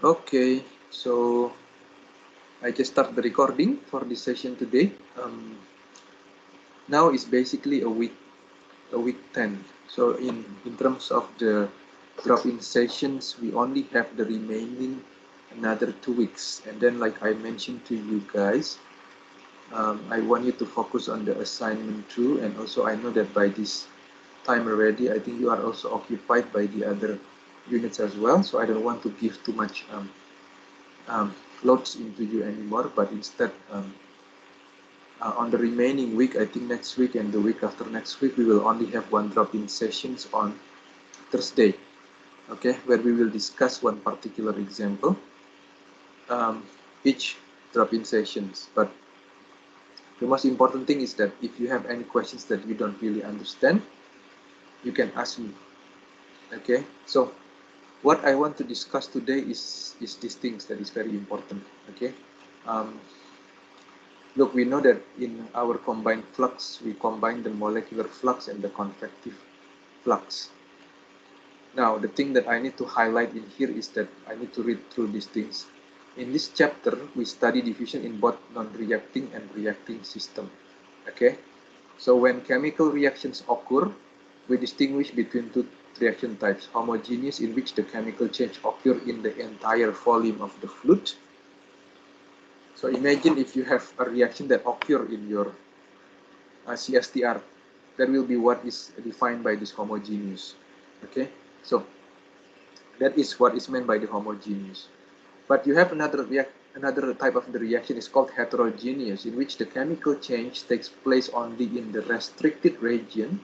Okay, so I just start the recording for this session today. Now is basically a week 10. So in terms of the drop-in sessions, we only have the remaining another 2 weeks. And then, like I mentioned to you guys, I want you to focus on the assignment too. And also, I know that by this time already, I think you are also occupied by the other units as well. So I don't want to give too much loads into you anymore, but instead on the remaining week, I think next week and the week after next week, we will only have one drop-in sessions on Thursday, okay, where we will discuss one particular example each drop-in sessions. But the most important thing is that if you have any questions that you don't really understand, you can ask me, okay? So what I want to discuss today is these things that is very important, okay? Look, we know that in our combined flux, we combine the molecular flux and the convective flux. Now, the thing that I need to highlight in here is that I need to read through these things. In this chapter, we study diffusion in both non-reacting and reacting system. Okay? So when chemical reactions occur, we distinguish between two reaction types: homogeneous, in which the chemical change occur in the entire volume of the fluid. So imagine if you have a reaction that occur in your CSTR, that will be what is defined by this homogeneous. Okay, so that is what is meant by the homogeneous. But you have another type of the reaction is called heterogeneous, in which the chemical change takes place only in the restricted region,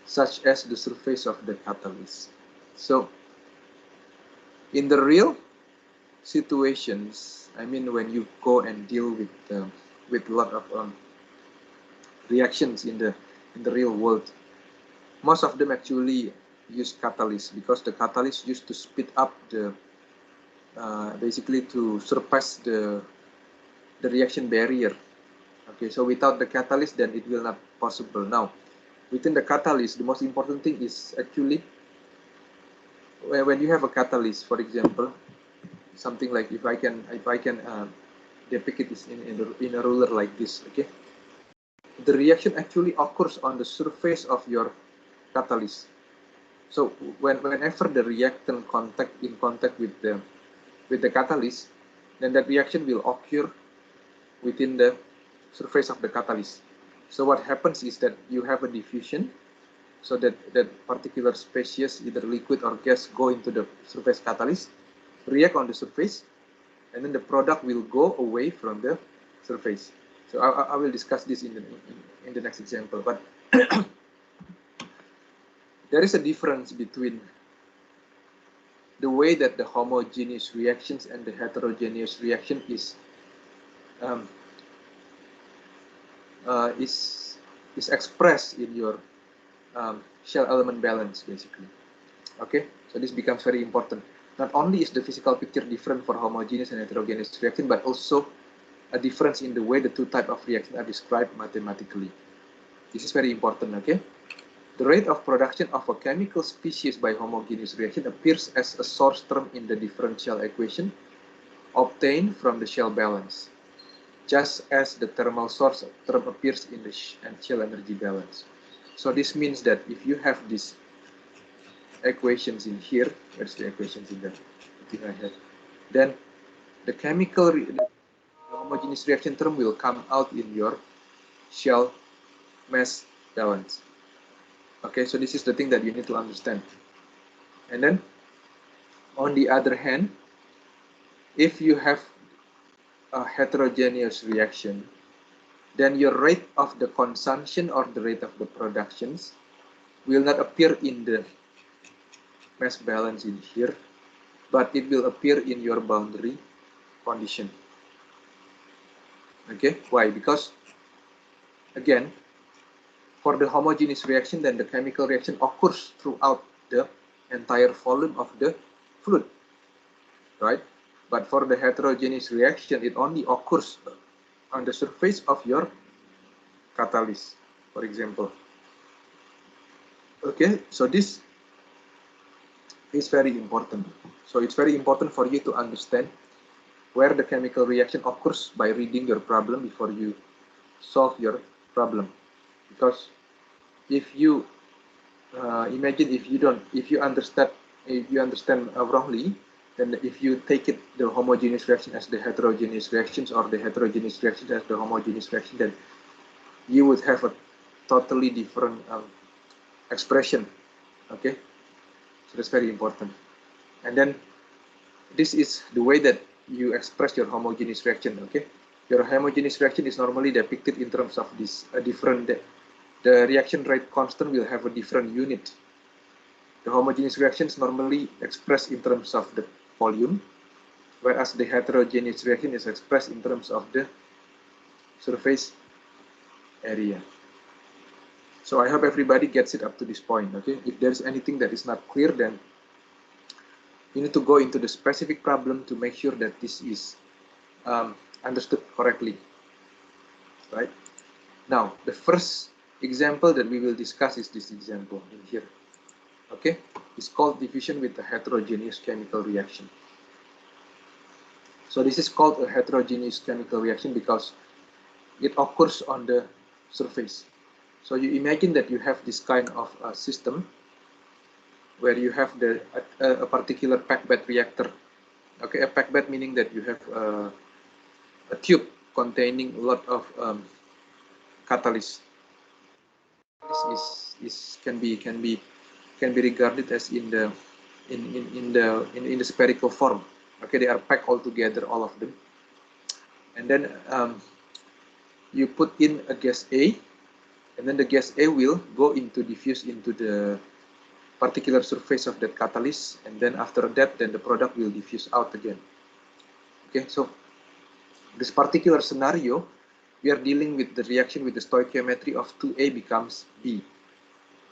such as the surface of the catalyst. So in the real situations, I mean, when you go and deal with a lot of reactions in the real world, most of them actually use catalyst, because the catalyst used to speed up the basically to surpass the reaction barrier. Okay, so without the catalyst, then it will not possible. Now, within the catalyst, the most important thing is actually when you have a catalyst, for example, something like if I can depict it in a ruler like this. Okay, the reaction actually occurs on the surface of your catalyst. So whenever the reactant in contact with the catalyst, then that reaction will occur within the surface of the catalyst. So what happens is that you have a diffusion, so that particular species, either liquid or gas, go into the surface catalyst, react on the surface, and then the product will go away from the surface. So I will discuss this in the next example. But there is a difference between the way that the homogeneous reactions and the heterogeneous reaction is expressed in your shell element balance, basically. Okay, so this becomes very important. Not only is the physical picture different for homogeneous and heterogeneous reaction, but also a difference in the way the two types of reactions are described mathematically. This is very important, okay? The rate of production of a chemical species by homogeneous reaction appears as a source term in the differential equation obtained from the shell balance, just as the thermal source term appears in the shell energy balance. So this means that if you have these equations in here, where's the equations in there? I think I have. Then the the homogeneous reaction term will come out in your shell mass balance. Okay, so this is the thing that you need to understand. And then, on the other hand, if you have a heterogeneous reaction, then your rate of the consumption or the rate of the productions will not appear in the mass balance in here, but it will appear in your boundary condition. Okay, why? Because, again, for the homogeneous reaction, then the chemical reaction occurs throughout the entire volume of the fluid, right? But for the heterogeneous reaction, it only occurs on the surface of your catalyst, for example. Okay, so this is very important. So it's very important for you to understand where the chemical reaction occurs by reading your problem before you solve your problem. Because if you imagine if you understand wrongly, then if you take it the homogeneous reaction as the heterogeneous reactions or the heterogeneous reactions as the homogeneous reaction, then you would have a totally different expression. Okay, so that's very important. And then this is the way that you express your homogeneous reaction. Okay, your homogeneous reaction is normally depicted in terms of this different. The reaction rate constant will have a different unit. The homogeneous reactions normally expressed in terms of the volume, whereas the heterogeneous reaction is expressed in terms of the surface area. So I hope everybody gets it up to this point. Okay, if there's anything that is not clear, then you need to go into the specific problem to make sure that this is understood correctly. Right? Now, the first example that we will discuss is this example in here. Okay, it's called diffusion with a heterogeneous chemical reaction. So this is called a heterogeneous chemical reaction because it occurs on the surface. So you imagine that you have this kind of system where you have a particular packed bed reactor. Okay, a packed bed meaning that you have a tube containing a lot of catalyst. This can be regarded as in the spherical form. Okay, they are packed all together, all of them, and then you put in a gas A, and then the gas A will go into diffuse into the particular surface of that catalyst, and then after that, then the product will diffuse out again. Okay, so this particular scenario, we are dealing with the reaction with the stoichiometry of 2A becomes B.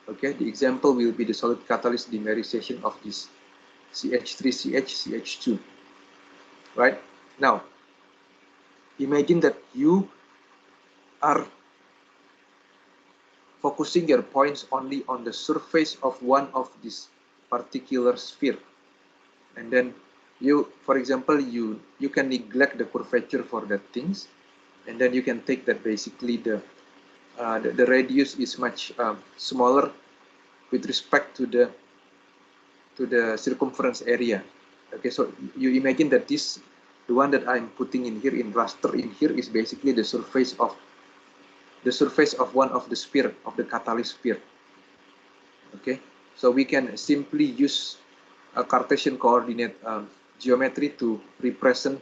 Okay, the example will be the solid catalyst dimerization of this CH3CH2. Right? Now, imagine that you are focusing your points only on the surface of one of this particular sphere. And then you, for example, you can neglect the curvature for that things, and then you can take that basically the radius is much smaller with respect to the circumference area. Okay, so you imagine that this, the one that I'm putting in here in raster in here, is basically the surface of one of the sphere of the catalyst sphere. Okay, so we can simply use a Cartesian coordinate geometry to represent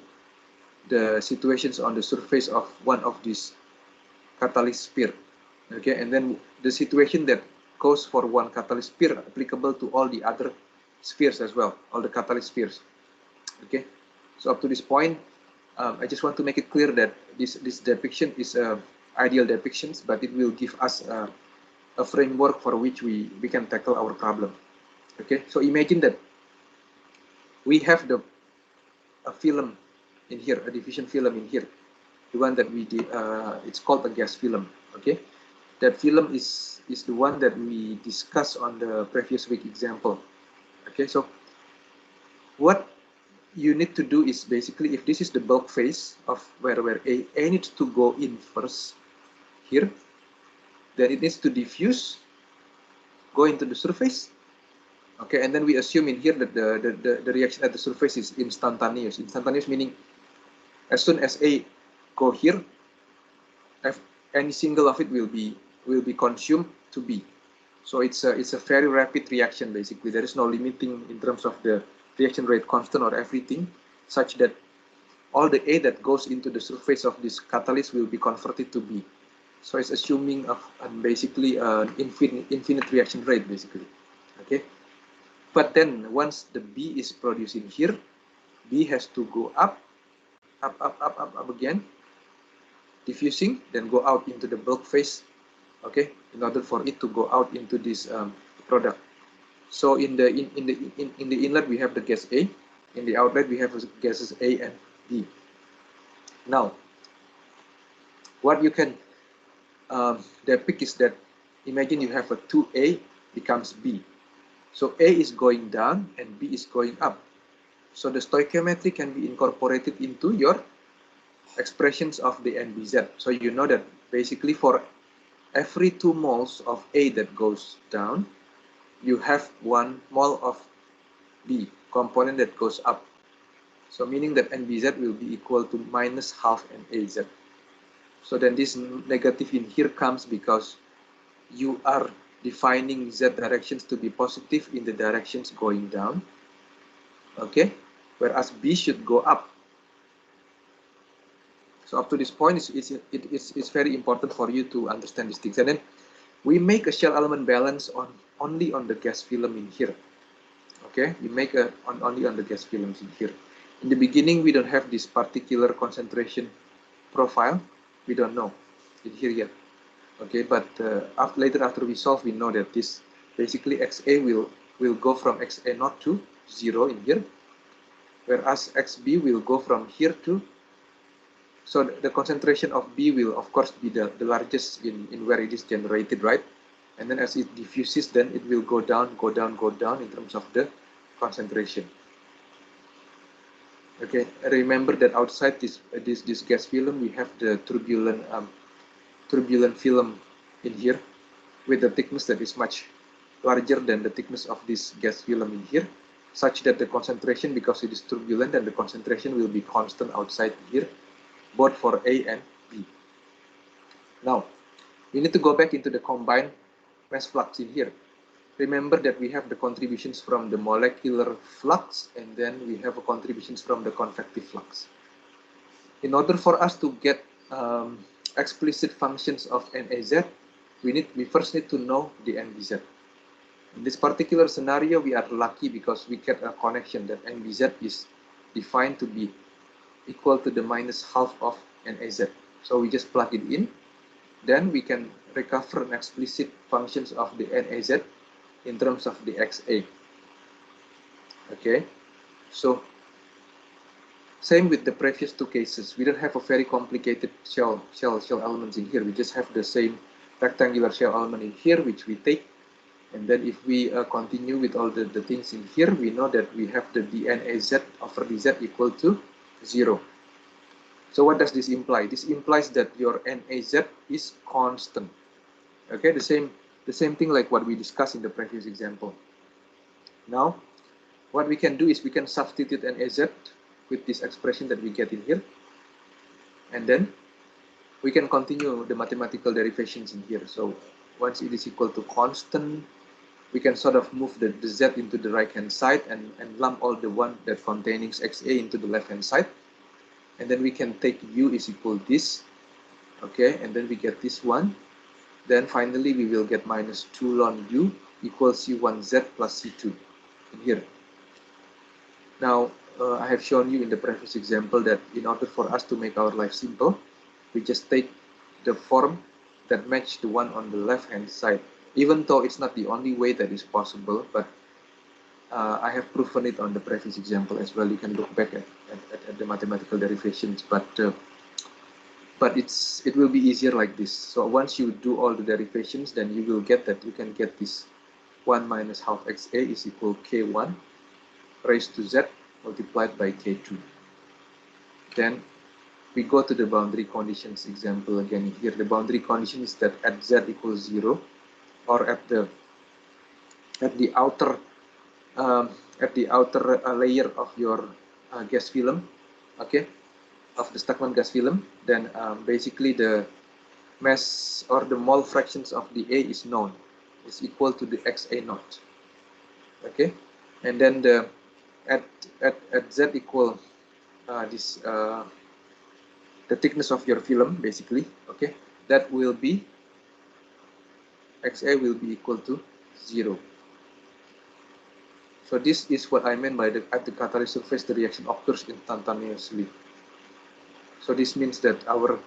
the situations on the surface of one of these catalyst sphere. Okay, and then the situation that goes for one catalyst sphere applicable to all the other spheres as well, all the catalyst spheres. Okay, so up to this point, I just want to make it clear that this depiction is ideal depictions, but it will give us a framework for which we can tackle our problem. Okay, so imagine that we have a film in here, a diffusion film in here, the one that we did, it's called a gas film. Okay, that film is the one that we discussed on the previous week example. Okay, so what you need to do is basically, if this is the bulk phase of where A needs to go in first here, then it needs to diffuse, go into the surface. Okay, and then we assume in here that the reaction at the surface is instantaneous. Instantaneous meaning as soon as A go here, any single of it will be consumed to B. So it's a very rapid reaction basically. There is no limiting in terms of the reaction rate constant or everything, such that all the A that goes into the surface of this catalyst will be converted to B. So it's assuming basically an infinite reaction rate basically. Okay, but then once the B is produced in here, B has to go up again, diffusing, then go out into the bulk phase. Okay, in order for it to go out into this product. So in the inlet we have the gas A, in the outlet we have gases A and B. Now, what you can depict is that imagine you have a 2A becomes B. So A is going down and B is going up. So the stoichiometry can be incorporated into your expressions of the NBZ. So you know that basically for every 2 moles of A that goes down, you have 1 mole of B component that goes up. So meaning that NBZ will be equal to minus half NAZ. So then this negative in here comes because you are defining Z directions to be positive in the directions going down. Okay, whereas B should go up. So up to this point, it's very important for you to understand these things. And then we make a shell element balance only on the gas film in here. Okay, we make only on the gas films in here. In the beginning, we don't have this particular concentration profile. We don't know in here yet. Okay, but later after we solve, we know that this basically XA will go from XA not to 0 in here, whereas XB will go from here to. So the concentration of B will of course be the largest in where it is generated, right? And then as it diffuses, then it will go down, go down, go down in terms of the concentration. Okay, remember that outside this gas film, we have the turbulent film in here with the thickness that is much larger than the thickness of this gas film in here, such that the concentration, because it is turbulent, and the concentration will be constant outside here, both for A and B. Now, we need to go back into the combined mass flux in here. Remember that we have the contributions from the molecular flux, and then we have contributions from the convective flux. In order for us to get explicit functions of NAZ, we first need to know the NBZ. In this particular scenario, we are lucky because we get a connection that NBZ is defined to be equal to the minus half of NAZ. So we just plug it in. Then we can recover an explicit functions of the NAZ in terms of the XA. Okay, so same with the previous two cases. We don't have a very complicated shell elements in here. We just have the same rectangular shell element in here, which we take. And then if we continue with all the things in here, we know that we have the dNAZ over dZ equal to 0. So what does this imply? This implies that your NAZ is constant. Okay, the same thing like what we discussed in the previous example. Now, what we can do is we can substitute NAZ with this expression that we get in here. And then we can continue the mathematical derivations in here. So once it is equal to constant, we can sort of move the Z into the right-hand side and lump all the one that containing XA into the left-hand side. And then we can take U is equal to this. Okay, and then we get this one. Then finally, we will get minus 2 ln U equals C1Z plus C2 in here. Now, I have shown you in the previous example that in order for us to make our life simple, we just take the form that match the one on the left-hand side. Even though it's not the only way that is possible, but I have proven it on the previous example as well. You can look back at the mathematical derivations, but it will be easier like this. So once you do all the derivations, then you will get that you can get this 1 minus half XA is equal K1 raised to Z multiplied by K2. Then we go to the boundary conditions example again. Here the boundary condition is that at Z equals 0, or at the outer layer of your gas film, okay, of the Stockman gas film, then basically the mass or the mole fractions of the A is known, is equal to the XA naught. Okay, and then the at Z equal the thickness of your film basically, okay, that will be XA will be equal to 0. So this is what I meant by at the catalyst surface the reaction occurs instantaneously. So this means that our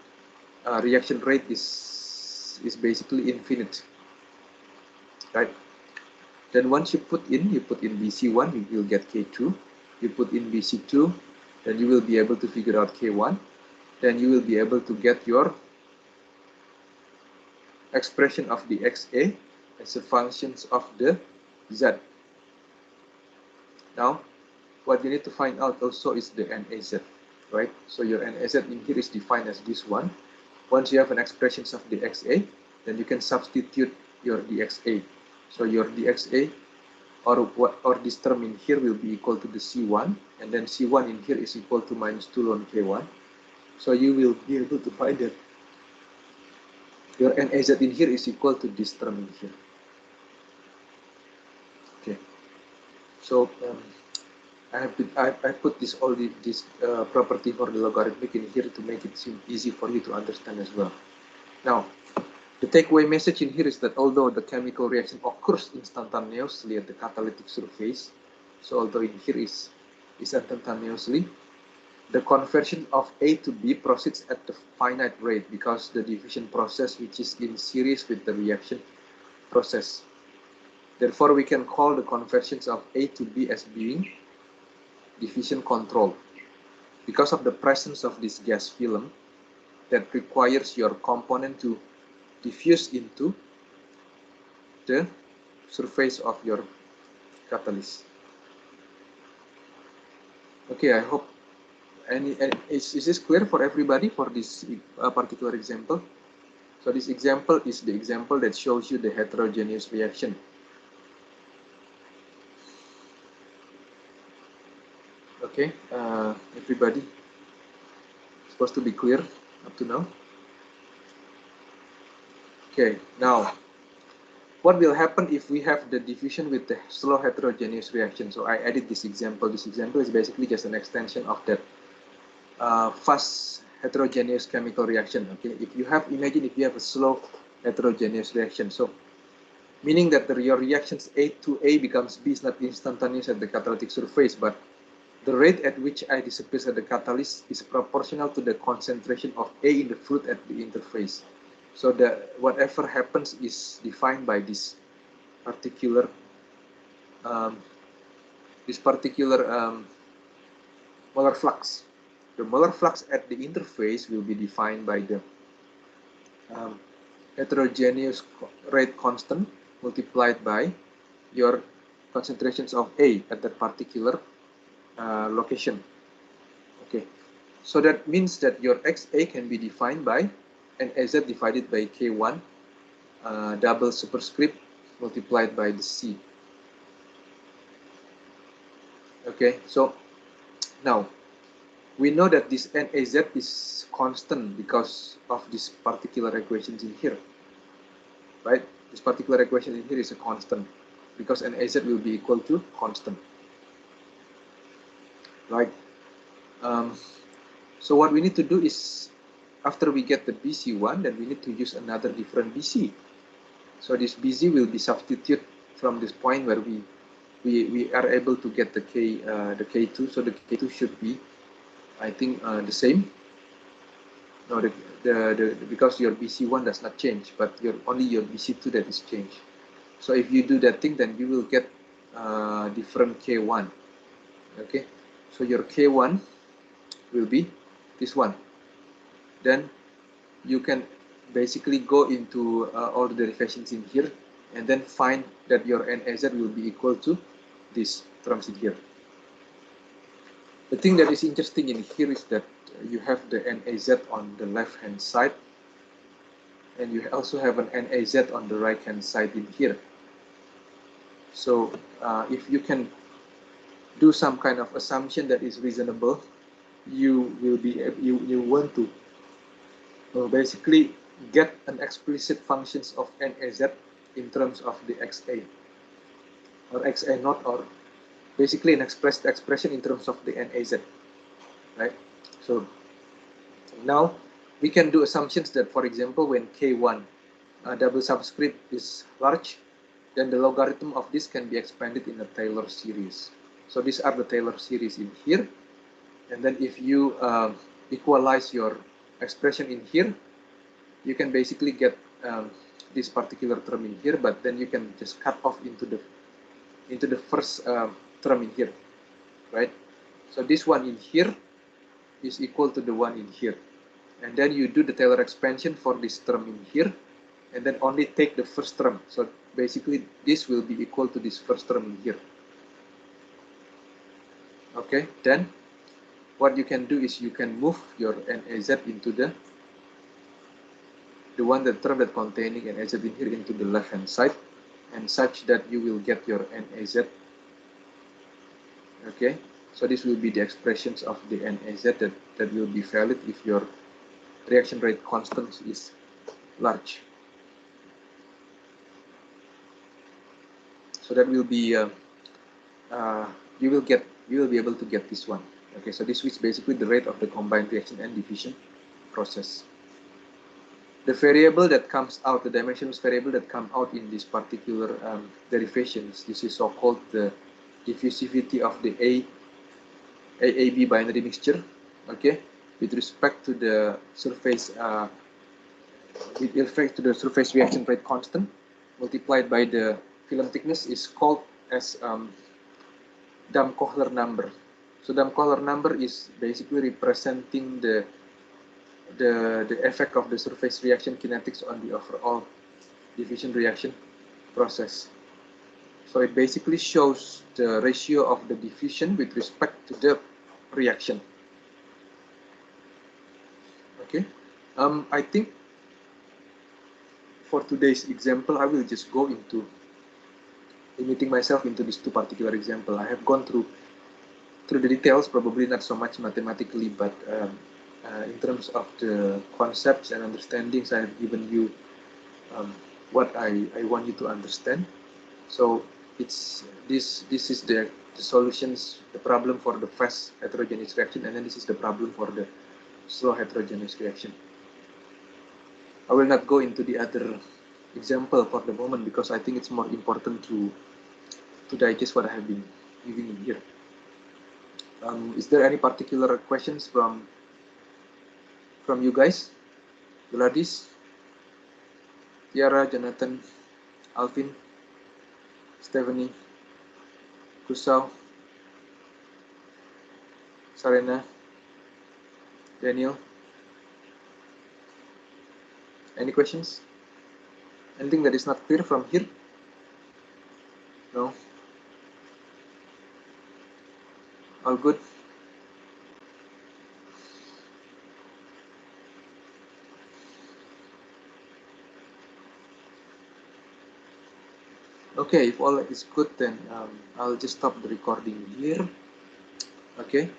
reaction rate is basically infinite, right? Then once you put in BC1, you will get K2. You put in BC2, then you will be able to figure out K1. Then you will be able to get your expression of the XA as a functions of the Z. Now, what you need to find out also is the NAZ, right? So your NAZ in here is defined as this one. Once you have an expressions of the XA, then you can substitute your DXA. So your DXA or this term in here will be equal to the C1, and then C1 in here is equal to minus 2 ln K1. So you will be able to find that your NAZ in here is equal to this term in here. Okay. So I put this property for the logarithmic in here to make it seem easy for you to understand as well. Now, the takeaway message in here is that although the chemical reaction occurs instantaneously at the catalytic surface, so although in here is instantaneously, the conversion of A to B proceeds at the finite rate because the division process which is in series with the reaction process. Therefore, we can call the conversions of A to B as being diffusion control because of the presence of this gas film that requires your component to diffuse into the surface of your catalyst. Okay, I hope is this clear for everybody for this particular example? So this example is the example that shows you the heterogeneous reaction. Okay, everybody, supposed to be clear up to now. Okay, now what will happen if we have the diffusion with the slow heterogeneous reaction? So I added this example. This example is basically just an extension of that fast heterogeneous chemical reaction. Okay, imagine if you have a slow heterogeneous reaction, so meaning that your reactions A to A becomes B is not instantaneous at the catalytic surface, but the rate at which I disappears at the catalyst is proportional to the concentration of A in the fluid at the interface. So whatever happens is defined by this particular molar flux. The molar flux at the interface will be defined by the heterogeneous rate constant multiplied by your concentrations of A at that particular location. Okay, so that means that your XA can be defined by NAZ divided by K1 double superscript multiplied by the C. Okay, so now we know that this NAZ is constant because of this particular equations in here, right? This particular equation in here is a constant because NAZ will be equal to constant, right? So what we need to do is, after we get the BC1, then we need to use another different BC. So this BC will be substituted from this point where we are able to get the K2. So the K2 should be, I think, the same. No, because your BC1 does not change, but only your BC2 that is changed. So if you do that thing, then you will get different K1. Okay, so your K1 will be this one. Then you can basically go into all the derivations in here and then find that your NAZ will be equal to this terms in here. The thing that is interesting in here is that you have the NAZ on the left hand side and you also have an NAZ on the right hand side in here. So if you can do some kind of assumption that is reasonable, you want to basically get an explicit functions of NAZ in terms of the XA or XA naught, or basically an expression in terms of the NAZ, right? So now we can do assumptions that, for example, when K1 double subscript is large, then the logarithm of this can be expanded in a Taylor series. So these are the Taylor series in here, and then if you equalize your expression in here, you can basically get this particular term in here, but then you can just cut off into the first term in here, right? So this one in here is equal to the one in here, and then you do the Taylor expansion for this term in here, and then only take the first term. So basically this will be equal to this first term in here. Okay, then what you can do is you can move your NAZ into the one that term that containing NAZ in here into the left hand side, and such that you will get your NAZ. Okay, so this will be the expressions of the NAZ that will be valid if your reaction rate constant is large. So that will be you will be able to get this one. Okay, so this is basically the rate of the combined reaction and diffusion process. The variable that comes out, the dimensionless variable that come out in this particular derivations, this is so-called the diffusivity of the AAB binary mixture. Okay, with respect to the surface reaction rate constant multiplied by the film thickness is called as Dahm-Kohler number. So Dahm-Kohler number is basically representing the effect of the surface reaction kinetics on the overall diffusion reaction process. So it basically shows the ratio of the diffusion with respect to the reaction. Okay, I think for today's example, I will just go into limiting myself into these two particular example. I have gone through the details, probably not so much mathematically, but in terms of the concepts and understandings, I have given you what I want you to understand. So it's this is the solutions, the problem for the fast heterogeneous reaction, and then this is the problem for the slow heterogeneous reaction. I will not go into the other example for the moment because I think it's more important to digest what I have been giving here. Is there any particular questions from you guys? Gladys, Tiara, Jonathan, Alvin, Stephanie, Kusau, Sarena, Daniel. Any questions? Anything that is not clear from here? No? All good? Okay, if all is good, then I'll just stop the recording here. Okay.